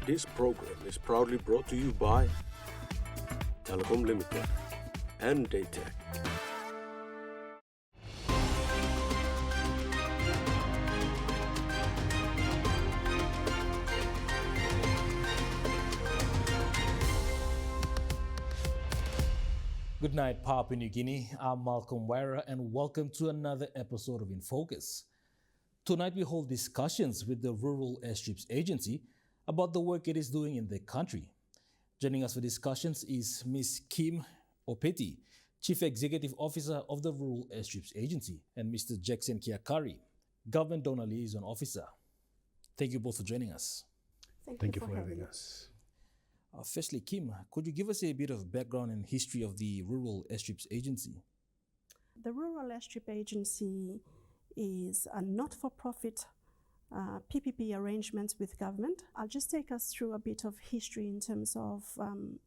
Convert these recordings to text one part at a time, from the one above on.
This program is proudly brought to you by Telecom Limited and Daytech. Good night, Papua New Guinea. I'm Malcolm Waira, and welcome to another episode of InFocus. Tonight we hold discussions with the Rural Airstrips Agency about the work it is doing in the country. Joining us for discussions is Ms. Kim Opeti, Chief Executive Officer of the Rural Airstrips Agency, and Mr. Jackson Kiakari, Government Donor Liaison Officer. Thank you both for joining us. Thank you for having us. Firstly, Kim, could you give us a bit of background and history of the Rural Airstrips Agency? The Rural Airstrip Agency is a not-for-profit PPP arrangement with government. I'll just take us through a bit of history in terms of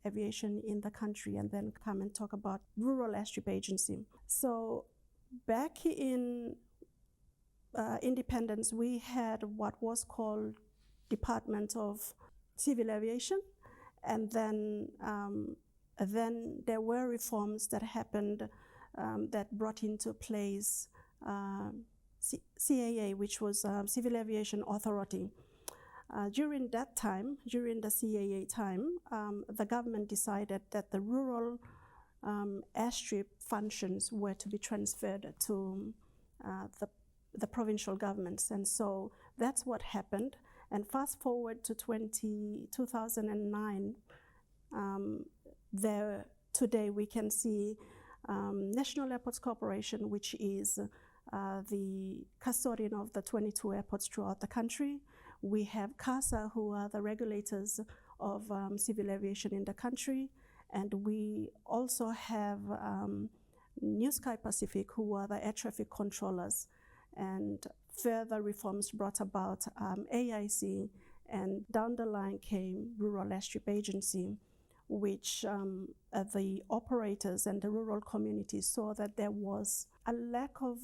aviation in the country and then come and talk about Rural Airstrip Agency. So back in independence, we had what was called Department of Civil Aviation. And then there were reforms that happened that brought into place CAA, which was Civil Aviation Authority. During that time, during the CAA time, the government decided that the rural airstrip functions were to be transferred to the provincial governments. And so that's what happened. And fast forward to 2009, today we can see National Airports Corporation, which is the custodian of the 22 airports throughout the country. We have CASA, who are the regulators of civil aviation in the country. And we also have New Sky Pacific, who are the air traffic controllers. And further reforms brought about AIC, and down the line came Rural Airstrip Agency, which the operators and the rural communities saw that there was a lack of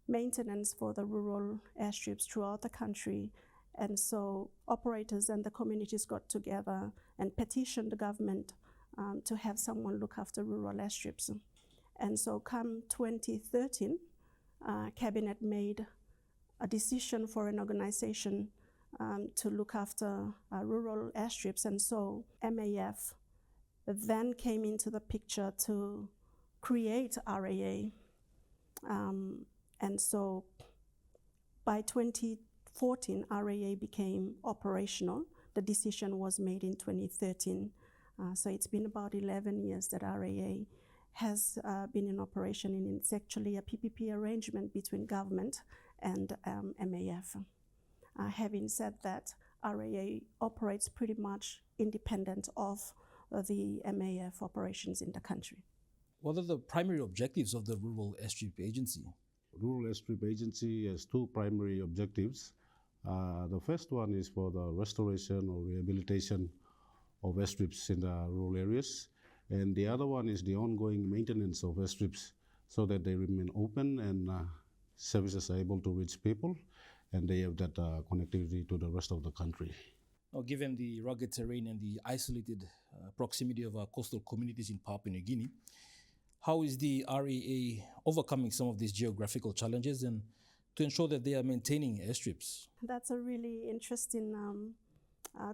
maintenance for the rural airstrips throughout the country. And so operators and the communities got together and petitioned the government to have someone look after rural airstrips. And so come 2013, Cabinet made a decision for an organization to look after rural airstrips. And so MAF then came into the picture to create RAA. And so by 2014, RAA became operational. The decision was made in 2013. So it's been about 11 years that RAA has been in operation, and it's actually a PPP arrangement between government and MAF. Having said that, RAA operates pretty much independent of the MAF operations in the country. What are the primary objectives of the Rural Airstrip Agency? Rural Airstrip Agency has two primary objectives. The first one is for the restoration or rehabilitation of airstrips in the rural areas. And the other one is the ongoing maintenance of airstrips so that they remain open and services are able to reach people and they have that connectivity to the rest of the country. Now, given the rugged terrain and the isolated proximity of our coastal communities in Papua New Guinea, how is the RAA overcoming some of these geographical challenges and to ensure that they are maintaining airstrips? That's a really interesting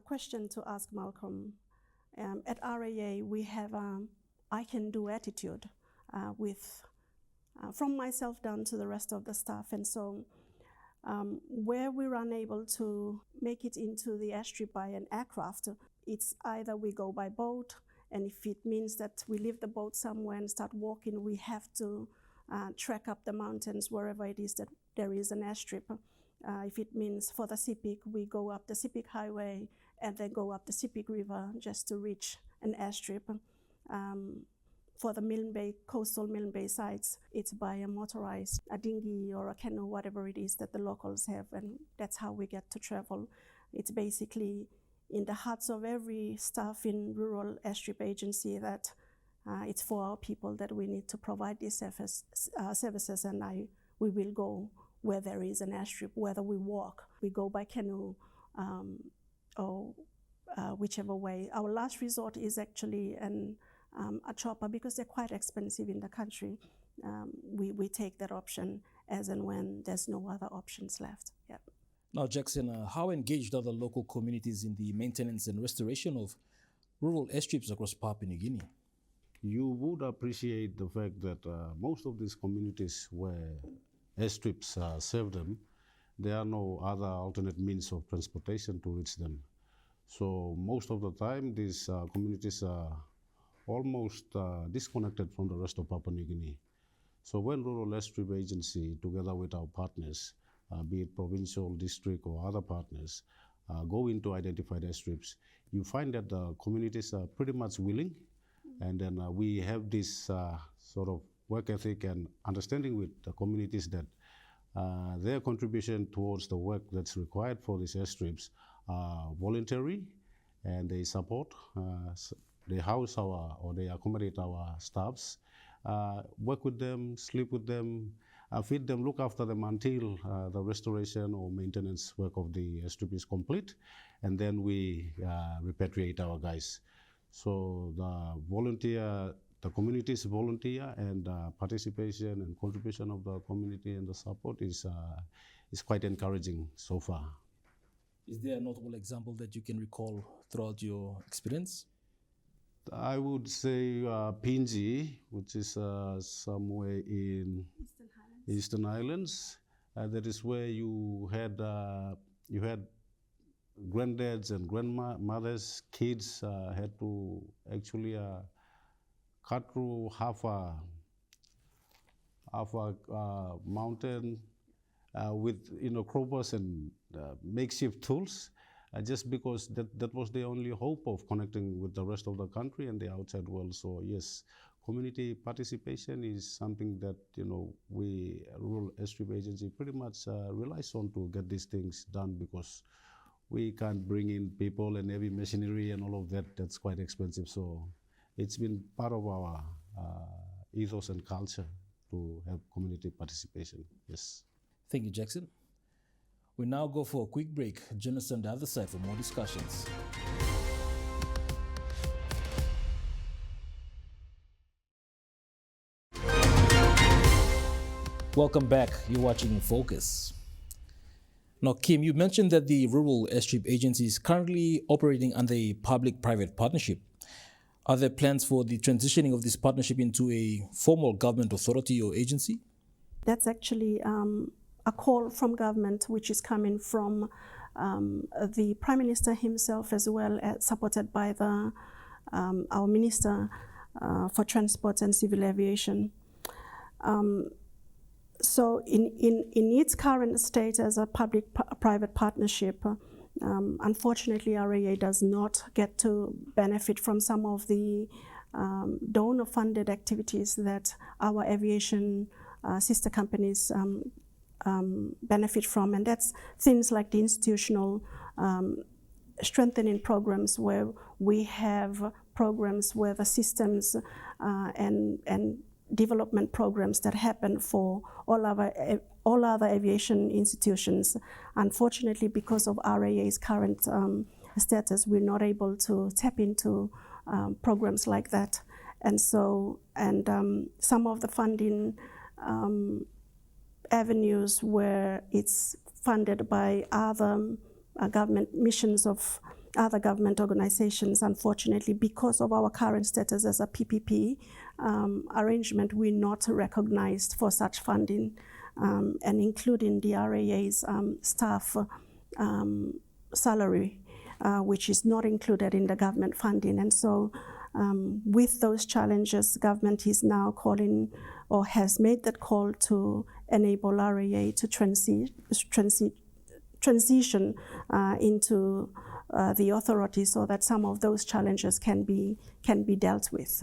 question to ask, Malcolm. At RAA, we have I can do attitude from myself down to the rest of the staff. And so where we're unable to make it into the airstrip by an aircraft, it's either we go by boat, and if it means that we leave the boat somewhere and start walking, we have to trek up the mountains wherever it is that there is an airstrip. If it means for the Sepik, we go up the Sepik Highway and then go up the Sepik River just to reach an airstrip. For the Milne Bay, coastal Milne Bay sites, it's by a motorized, a dinghy or a canoe, whatever it is that the locals have, and that's how we get to travel. It's basically in the hearts of every staff in Rural Airstrip Agency that it's for our people that we need to provide these services, and we will go where there is an airstrip, whether we walk, we go by canoe, or whichever way. Our last resort is actually a chopper because they're quite expensive in the country. We take that option as and when there's no other options left. Yep. Now, Jackson, how engaged are the local communities in the maintenance and restoration of rural airstrips across Papua New Guinea? You would appreciate the fact that most of these communities where airstrips serve them, there are no other alternate means of transportation to reach them. So most of the time, these communities are almost disconnected from the rest of Papua New Guinea. So when Rural Airstrip Agency, together with our partners, be it provincial, district, or other partners, go into identified airstrips, you find that the communities are pretty much willing, and then we have this sort of work ethic and understanding with the communities that their contribution towards the work that's required for these airstrips are voluntary, and they support, they house or they accommodate our staffs, work with them, sleep with them, feed them, look after them until the restoration or maintenance work of the airstrip is complete, and then we repatriate our guys. So the communities volunteer, and participation and contribution of the community and the support is quite encouraging so far. Is there a notable example that you can recall throughout your experience? I would say Pinji, which is somewhere in Eastern Islands. That is where you had granddads and grandmothers, kids had to actually cut through half a mountain with croppers and makeshift tools, just because that was the only hope of connecting with the rest of the country and the outside world. So yes, community participation is something that we Rural Airstrip Agency pretty much relies on to get these things done, because we can't bring in people and heavy machinery and all of that. That's quite expensive. So it's been part of our ethos and culture to have community participation. Yes. Thank you, Jackson. We now go for a quick break. Join us on the other side for more discussions. Welcome back. You're watching InFocus. Now, Kim, you mentioned that the Rural Airstrip Agency is currently operating under a public-private partnership. Are there plans for the transitioning of this partnership into a formal government authority or agency? That's actually a call from government, which is coming from the Prime Minister himself, as well as supported by our Minister for Transport and Civil Aviation. So in its current state as a public-private partnership, unfortunately, RAA does not get to benefit from some of the donor-funded activities that our aviation sister companies benefit from, and that's things like the institutional strengthening programs, where we have programs where the systems and development programs that happen for all other aviation institutions. Unfortunately, because of RAA's current status, we're not able to tap into programs like that, and so some of the funding avenues where it's funded by other government missions of other government organizations, unfortunately, because of our current status as a PPP arrangement, we're not recognized for such funding, and including the RAA's staff salary, which is not included in the government funding. And so with those challenges, government is now calling, or has made that call, to enable RAA to transition into the authority, so that some of those challenges can be dealt with.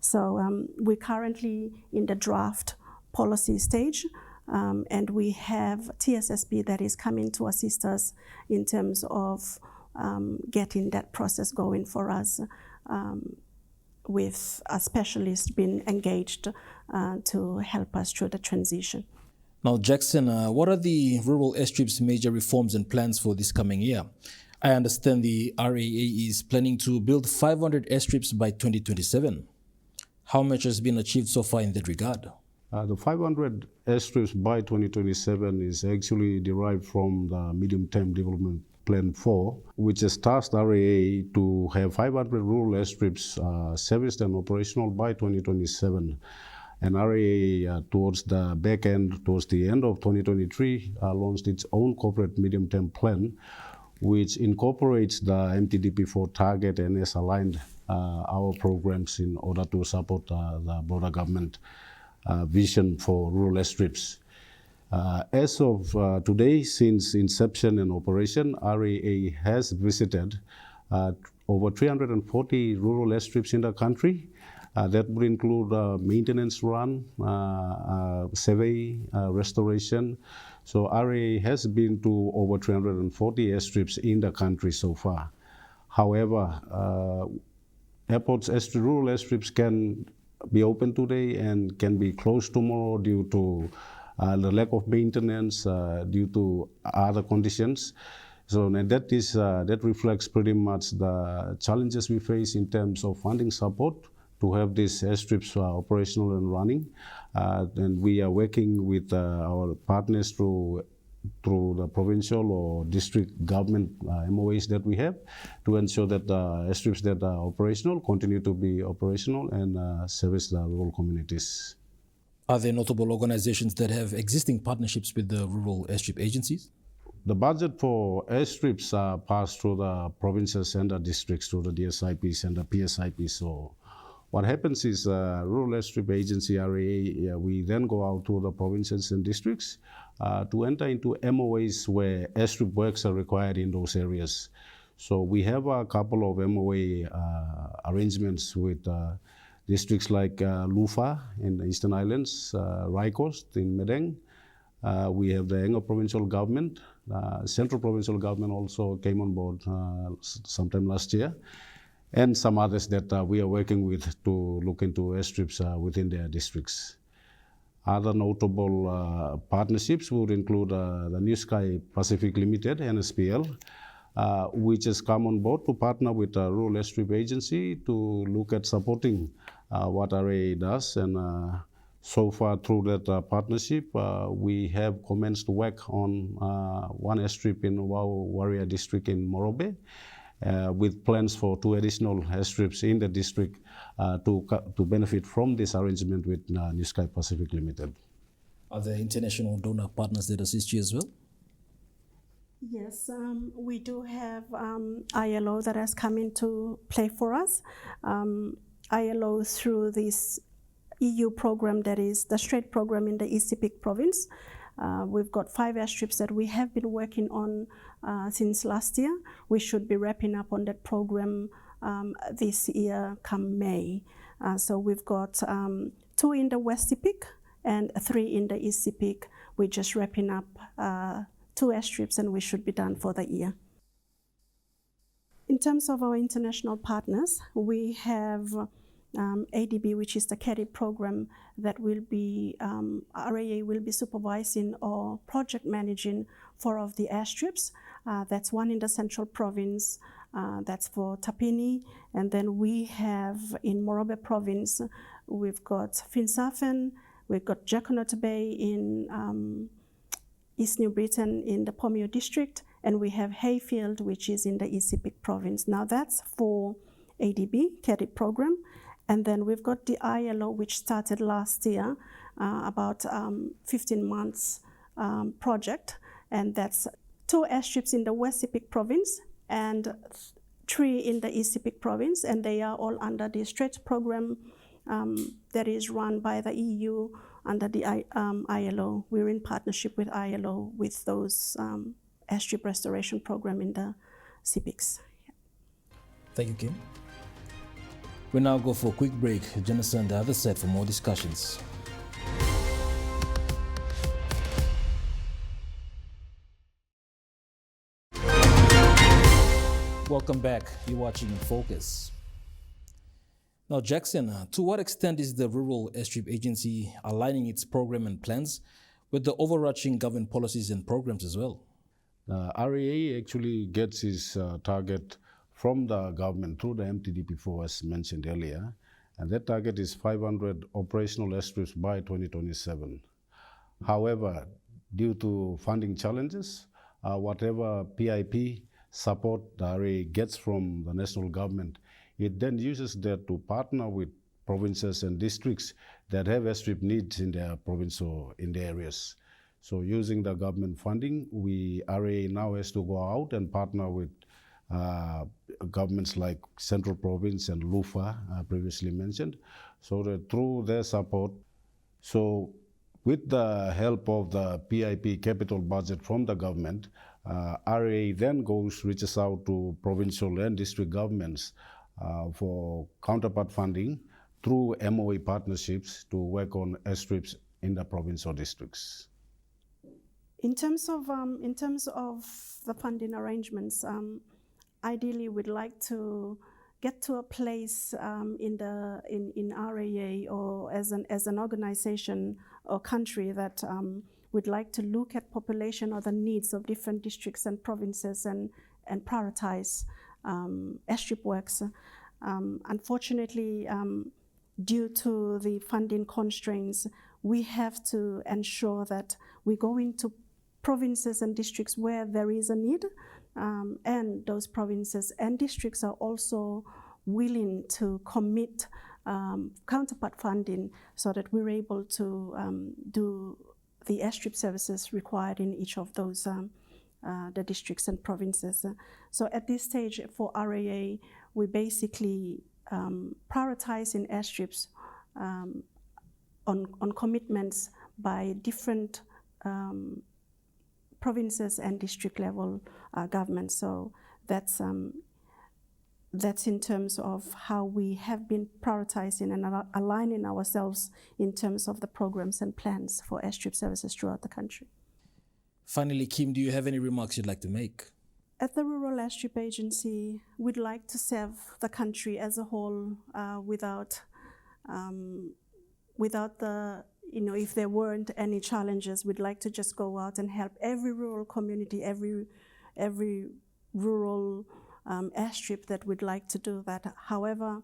So we're currently in the draft policy stage, and we have TSSB that is coming to assist us in terms of getting that process going for us, with a specialist being engaged to help us through the transition. Now, Jackson, what are the Rural Airstrip's major reforms and plans for this coming year? I understand the RAA is planning to build 500 airstrips by 2027. How much has been achieved so far in that regard? The 500 airstrips by 2027 is actually derived from the Medium-Term Development Plan 4, which has tasked RAA to have 500 rural airstrips serviced and operational by 2027. And RAA, towards the back end, towards the end of 2023, launched its own corporate medium-term plan, which incorporates the MTDP4 target and has aligned our programs in order to support the broader government vision for rural airstrips. As of today, since inception and operation, RAA has visited over 340 rural airstrips in the country. That would include maintenance run, survey, restoration. So RAA has been to over 340 airstrips in the country so far. However, rural airstrips can be open today and can be closed tomorrow due to the lack of maintenance, due to other conditions. So that reflects pretty much the challenges we face in terms of funding support to have these airstrips operational and running. And we are working with our partners through the provincial or district government MOAs that we have to ensure that the airstrips that are operational continue to be operational and service the rural communities. Are there notable organizations that have existing partnerships with the rural airstrip agencies? The budget for airstrips are passed through the provinces and the districts through the DSIPs and the PSIPs. So what happens is Rural Airstrip Agency, RAA, we then go out to the provinces and districts to enter into MOAs where airstrip works are required in those areas. So we have a couple of MOA arrangements with districts like Lufa in the Eastern Islands, Raikost in Medang. We have the Enga provincial government. Central provincial government also came on board sometime last year. And some others that we are working with to look into airstrips within their districts. Other notable partnerships would include the New Sky Pacific Limited, NSPL, which has come on board to partner with the Rural Airstrip Agency to look at supporting what RAA does. And so far through that partnership, we have commenced work on one airstrip in Warrior District in Morobe, with plans for 2 additional airstrips in the district to benefit from this arrangement with New Sky Pacific Limited. Are there international donor partners that assist you as well? Yes, we do have ILO that has come into play for us. ILO through this EU program, that is the STREIT program in the ECPIC province. We've got 5 airstrips that we have been working on since last year. We should be wrapping up on that program this year come May. So we've got 2 in the West EPIC and 3 in the East EPIC. We're just wrapping up 2 airstrips and we should be done for the year. In terms of our international partners, we have ADB, which is the CADI program that will be, RAA will be supervising or project managing 4 of the airstrips. That's 1 in the Central Province, that's for Tapini. And then we have in Morobe Province, we've got Finsafen, we've got Jaconot Bay in East New Britain in the Pomio District, and we have Hayfield, which is in the ECPIC Province. Now that's for ADB, CADI program. And then we've got the ILO, which started last year, about 15 months project. And that's 2 airstrips in the West EPIC province and 3 in the East EPIC province. And they are all under the STREIT program that is run by the EU under the ILO. We're in partnership with ILO with those airstrip restoration program in the CPICs. Thank you, Kim. We now go for a quick break. Join us on the other side for more discussions. Welcome back. You're watching InFocus. Now, Jackson, to what extent is the Rural Airstrip Agency aligning its program and plans with the overarching government policies and programs as well? The RAA actually gets its target from the government through the MTD-P4, as mentioned earlier, and that target is 500 operational airstrips by 2027. However, due to funding challenges, whatever PIP support the RAA gets from the national government, it then uses that to partner with provinces and districts that have airstrip needs in their province or in their areas. So using the government funding, RAA now has to go out and partner with governments like Central Province and LUFA, previously mentioned, so that through their support, so with the help of the PIP capital budget from the government, RAA then reaches out to provincial and district governments for counterpart funding through MOE partnerships to work on airstrips in the province or districts. In terms of the funding arrangements, ideally we'd like to get to a place in RAA or as an organization or country that would like to look at population or the needs of different districts and provinces and prioritize airstrip works. Unfortunately, due to the funding constraints, we have to ensure that we go into provinces and districts where there is a need, and those provinces and districts are also willing to commit counterpart funding so that we're able to do the airstrip services required in each of those the districts and provinces. So at this stage for RAA, we basically prioritizing airstrips on commitments by different provinces and district level governments. So that's in terms of how we have been prioritizing and aligning ourselves in terms of the programs and plans for airstrip services throughout the country. Finally, Kim, do you have any remarks you'd like to make? At the Rural Airstrip Agency, we'd like to serve the country as a whole without the, if there weren't any challenges, we'd like to just go out and help every rural community, every rural airstrip that we'd like to do that. However,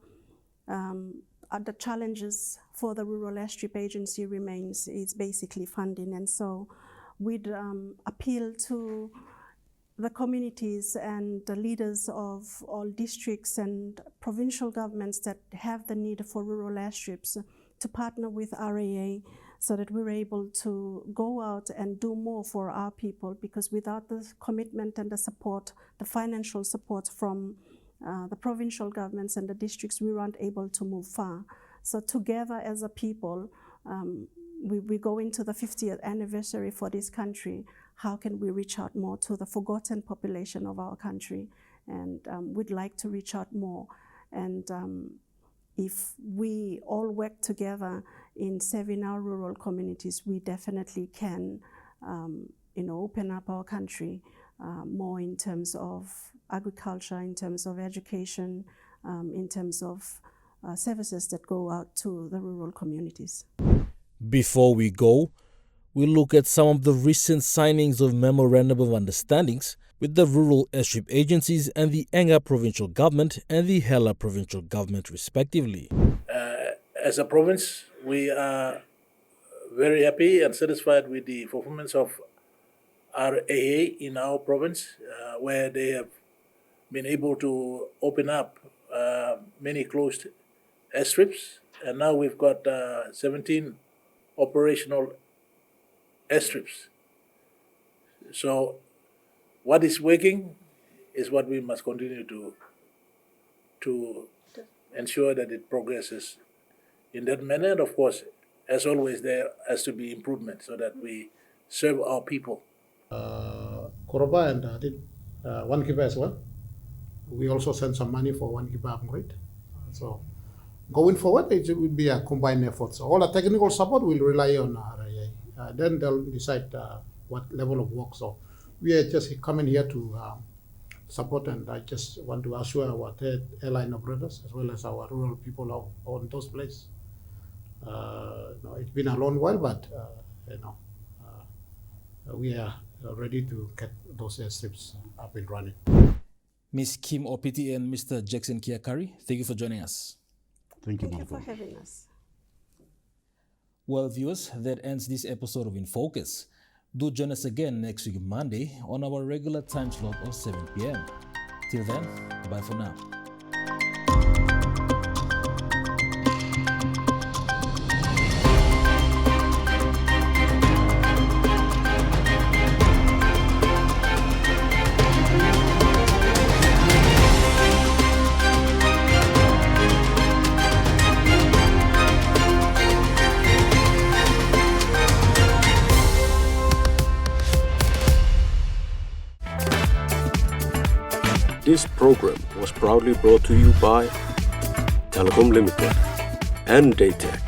the challenges for the Rural Airstrip Agency is basically funding, and so we'd appeal to the communities and the leaders of all districts and provincial governments that have the need for rural airstrips to partner with RAA so that we're able to go out and do more for our people, because without the commitment and the support, the financial support from the provincial governments and the districts, we weren't able to move far. So together as a people, we go into the 50th anniversary for this country. How can we reach out more to the forgotten population of our country? And we'd like to reach out more. And if we all work together in serving our rural communities, we definitely can, open up our country more in terms of agriculture, in terms of education, in terms of services that go out to the rural communities. Before we go, we'll look at some of the recent signings of Memorandum of Understandings with the Rural Airstrip Agencies and the Enga Provincial Government and the Hela Provincial Government, respectively. As a province, we are very happy and satisfied with the performance of RAA in our province, where they have been able to open up many closed airstrips, and now we've got 17 operational airstrips. So what is working is what we must continue to ensure that it progresses in that manner. And of course, as always, there has to be improvement so that we serve our people. Koroba and did one keeper as well. We also sent some money for one keeper upgrade. So going forward, it will be a combined effort. So all the technical support will rely on RAA. Then they'll decide what level of work. So we are just coming here to support, and I just want to assure our airline operators as well as our rural people on those places. It's been a long while, but we are ready to get those airstrips up and running. Ms. Kim Opiti and Mr. Jackson Kiakari, thank you for joining us. Thank you, Thank you for Malcolm. having us. Well, viewers, that ends this episode of In Focus. Do join us again next week, Monday, on our regular time slot of 7 p.m. Till then, bye for now. This program was proudly brought to you by Telecom Limited and Daytech.